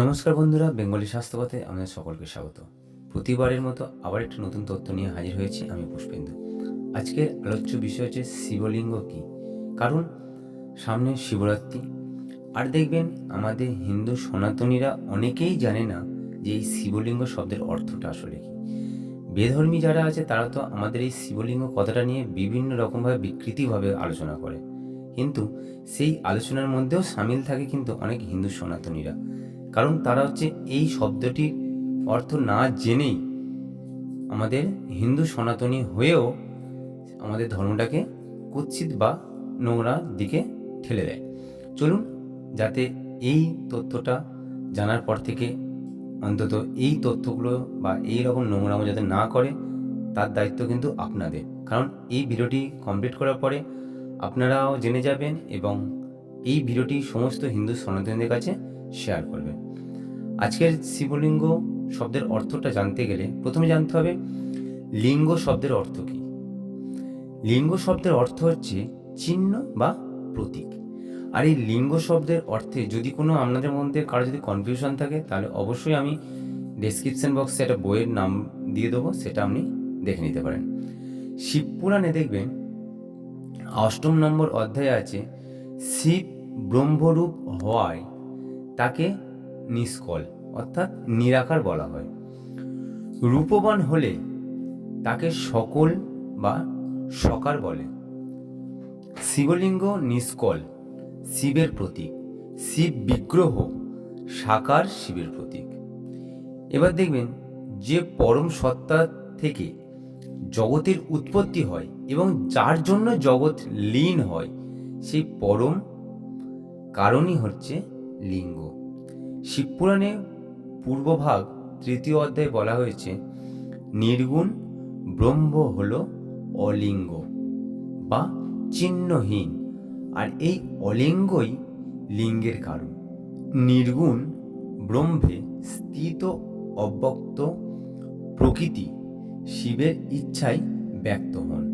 নমস্কার বন্ধুরা, বেঙ্গলি স্বাস্থ্যপথে আমাদের সকলকে স্বাগত। প্রতিবারের মতো আবার একটা নতুন তথ্য নিয়ে হাজির হয়েছি আমি পুষ্পেন্দু। আজকের আলোচ্য বিষয় হচ্ছে শিবলিঙ্গ কী। কারণ সামনে শিবরাত্রি, আর দেখবেন আমাদের হিন্দু সনাতনীরা অনেকেই জানে না যে এই শিবলিঙ্গ শব্দের অর্থটা আসলে কী। বেধর্মী যারা আছে তারা তো আমাদের এই শিবলিঙ্গ কথাটা নিয়ে বিভিন্ন রকমভাবে বিকৃতিভাবে আলোচনা করে, কিন্তু সেই আলোচনার মধ্যেও সামিল থাকে কিন্তু অনেক হিন্দু সনাতনীরা। কারণ তারা হচ্ছে এই শব্দটির অর্থ না জেনেই আমাদের হিন্দু সনাতনী হয়েও আমাদের ধর্মটাকে কুৎসিত বা নোংরা দিকে ঠেলে দেয়। চলুন, যাতে এই তথ্যটা জানার পর থেকে অন্তত এই তথ্যগুলো বা এই রকম নোংরামো যাতে না করে, তার দায়িত্ব কিন্তু আপনাদের। কারণ এই ভিডিওটি কমপ্লিট করার পরে আপনারাও জেনে যাবেন এবং এই ভিডিওটি সমস্ত হিন্দু সনাতনীদের কাছে শেয়ার করবেন। আজকের শিবলিঙ্গ শব্দের অর্থটা জানতে গেলে প্রথমে জানতে হবে লিঙ্গ শব্দের অর্থ কী। লিঙ্গ শব্দের অর্থ হচ্ছে চিহ্ন বা প্রতীক। আর এই লিঙ্গ শব্দের অর্থে যদি কোনো আপনাদের মধ্যে কারো যদি কনফিউশন থাকে, তাহলে অবশ্যই আমি ডেসক্রিপশন বক্সে একটা বইয়ের নাম দিয়ে দেবো, সেটা আপনি দেখে নিতে পারেন। শিবপুরাণে দেখবেন ৮ম নম্বর অধ্যায়ে আছে শিব ব্রহ্মরূপ হওয়ায় তাকে নিষ্কল অর্থাৎ নিরাকার বলা হয়। রূপবান হলে তাকে সকল বা সকার বলে। শিবলিঙ্গ নিষ্কল শিবের প্রতীক, শিব বিগ্রহ সাকার শিবের প্রতীক। এবার দেখবেন যে পরম সত্তা থেকে জগতের উৎপত্তি হয় এবং যার জন্য জগৎ লীন হয়, সেই পরম কারণই হচ্ছে লিঙ্গ। শিবপুরাণে পূর্বভাগ ৩য় অধ্যায়ে বলা হয়েছে নির্গুণ ব্রহ্ম হল অলিঙ্গ বা চিহ্নহীন, আর এই অলিঙ্গই লিঙ্গের কারণ। নির্গুণ ব্রহ্মে স্থিত অব্যক্ত প্রকৃতি শিবের ইচ্ছায় ব্যক্ত হন।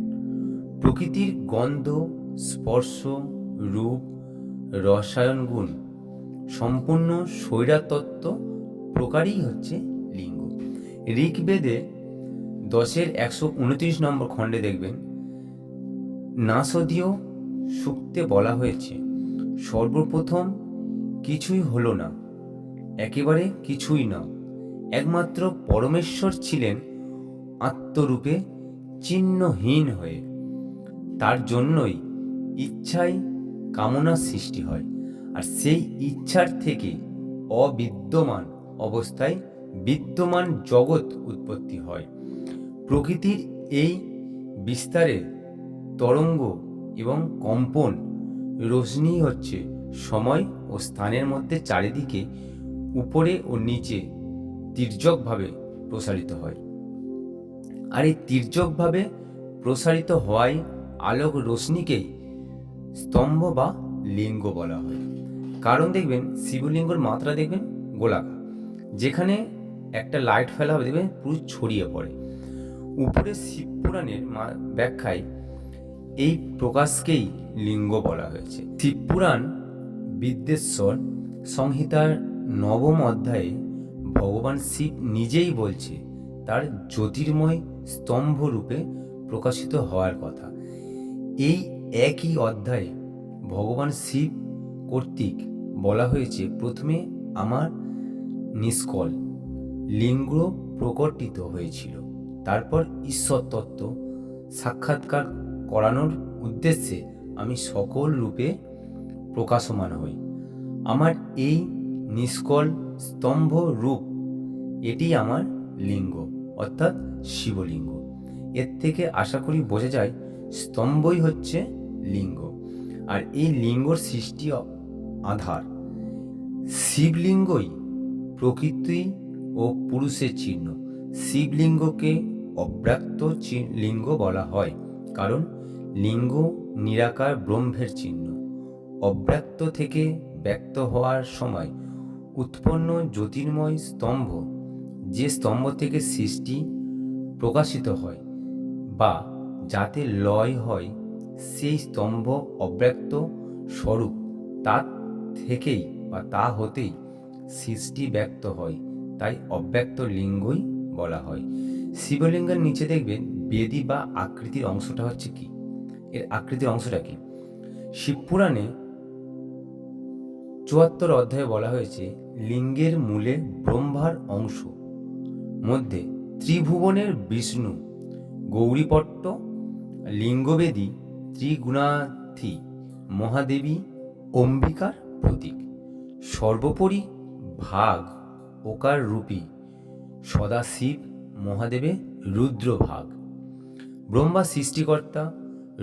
প্রকৃতির গন্ধ, স্পর্শ, রূপ, রসায়ন গুণ সম্পূর্ণ শৈরাতত্ত্ব প্রকারই হচ্ছে লিঙ্গ। ঋগ্বেদে ১০-১২৯ নম্বর খণ্ডে দেখবেন নাসদীয় সূক্তে বলা হয়েছে সর্বপ্রথম কিছুই হলো না, একেবারে কিছুই না, একমাত্র পরমেশ্বর ছিলেন আত্মরূপে চিহ্নহীন হয়ে। তার জন্যই ইচ্ছায় কামনা সৃষ্টি হয়, আর সেই ইচ্ছার থেকে অবিদ্যমান অবস্থায় বিদ্যমান জগৎ উৎপত্তি হয়। প্রকৃতির এই বিস্তারের তরঙ্গ এবং কম্পন রশ্মি হচ্ছে সময় ও স্থানের মধ্যে চারিদিকে উপরে ও নিচে তির্যকভাবে প্রসারিত হয়। আর এই তির্যকভাবে প্রসারিত হওয়ায় আলোক রশ্মিকেই স্তম্ভ বা লিঙ্গ বলা হয়। কারণ দেখবেন শিবলিঙ্গর মাত্রা দেখবেন গোলাকার, যেখানে একটা লাইট ফেলা হবে দেখবেন পুরো ছড়িয়ে পড়ে। উপরে শিবপুরাণের ব্যাখ্যায় এই প্রকাশকেই লিঙ্গ বলা হয়েছে। শিবপুরাণ বিদ্যেশ্বর সংহিতার ৯ম অধ্যায়ে ভগবান শিব নিজেই বলছে তার জ্যোতির্ময় স্তম্ভ রূপে প্রকাশিত হওয়ার কথা। এই একই অধ্যায়ে ভগবান শিব কর্তৃক বলা হয়েছে প্রথমে আমার নিষ্কল লিঙ্গ প্রকটিত হয়েছিল, তারপর ঈশ্বর তত্ত্ব সাক্ষাৎকার করানোর উদ্দেশ্যে আমি সকল রূপে প্রকাশমান হই। আমার এই নিষ্কল স্তম্ভ রূপ এটি আমার লিঙ্গ অর্থাৎ শিবলিঙ্গ। এর থেকে আশা করি বোঝা যায় স্তম্ভই হচ্ছে লিঙ্গ, আর এই লিঙ্গর সৃষ্টি আধার। শিবলিঙ্গই প্রকৃতি ও পুরুষের চিহ্ন। শিবলিঙ্গকে অব্যক্ত লিঙ্গ বলা হয়, কারণ লিঙ্গ নিরাকার ব্রহ্মের চিহ্ন। অব্যক্ত থেকে ব্যক্ত হওয়ার সময় উৎপন্ন জ্যোতির্ময় স্তম্ভ, যে স্তম্ভ থেকে সৃষ্টি প্রকাশিত হয় বা যাতে লয় হয়, সেই স্তম্ভ অব্যক্ত স্বরূপ। তা থেকেই বা তা হতেই সৃষ্টি ব্যক্ত হয়, তাই অব্যক্ত লিঙ্গই বলা হয়। শিবলিঙ্গের নিচে দেখবেন বেদী বা আকৃতির অংশটা হচ্ছে কি, এর আকৃতির অংশটা কি। শিবপুরাণে ৭৪ অধ্যায়ে বলা হয়েছে, লিঙ্গের মূলে ব্রহ্মার অংশ, মধ্যে ত্রিভুবনের বিষ্ণু, গৌরীপট্ট, লিঙ্গবেদী, ত্রিগুণাথী মহাদেবী অম্বিকার প্রতীক। সর্বোপরি ভাগ ওকার রূপী সদাশিব মহাদেবের রুদ্রভাগ। ব্রহ্মা সৃষ্টিকর্তা,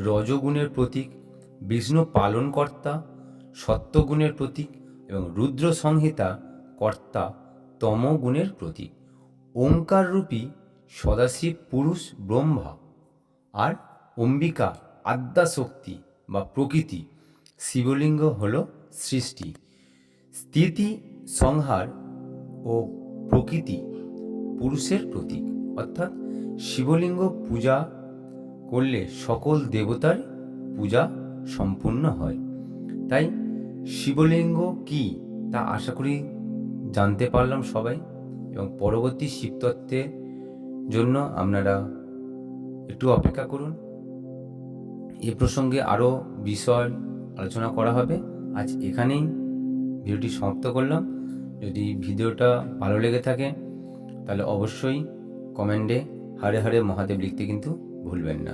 রজগুণের প্রতীক, বিষ্ণু পালনকর্তা, সত্যগুণের প্রতীক এবং রুদ্র সংহিতা কর্তা, তমগুণের প্রতীক। ওঙ্কার রূপী সদাশিব পুরুষ ব্রহ্মা, আর অম্বিকা আদ্যাশক্তি বা প্রকৃতি। শিবলিঙ্গ হল সৃষ্টি, স্থিতি, সংহার ও প্রকৃতি পুরুষের প্রতীক। অর্থাৎ শিবলিঙ্গ পূজা করলে সকল দেবতার পূজা সম্পূর্ণ হয়। তাই শিবলিঙ্গ কি তা আশা করি জানতে পারলাম সবাই, এবং পরবর্তী শিবতত্ত্বের জন্য আপনারা একটু অপেক্ষা করুন। এ প্রসঙ্গে আরও বিষয় আলোচনা করা হবে। আজ এখানেই ভিডিওটি সমাপ্ত করলাম। যদি ভিডিওটা ভালো লেগে থাকে তাহলে অবশ্যই কমেন্টে হরে হরে মহাদেব লিখতে কিন্তু ভুলবেন না।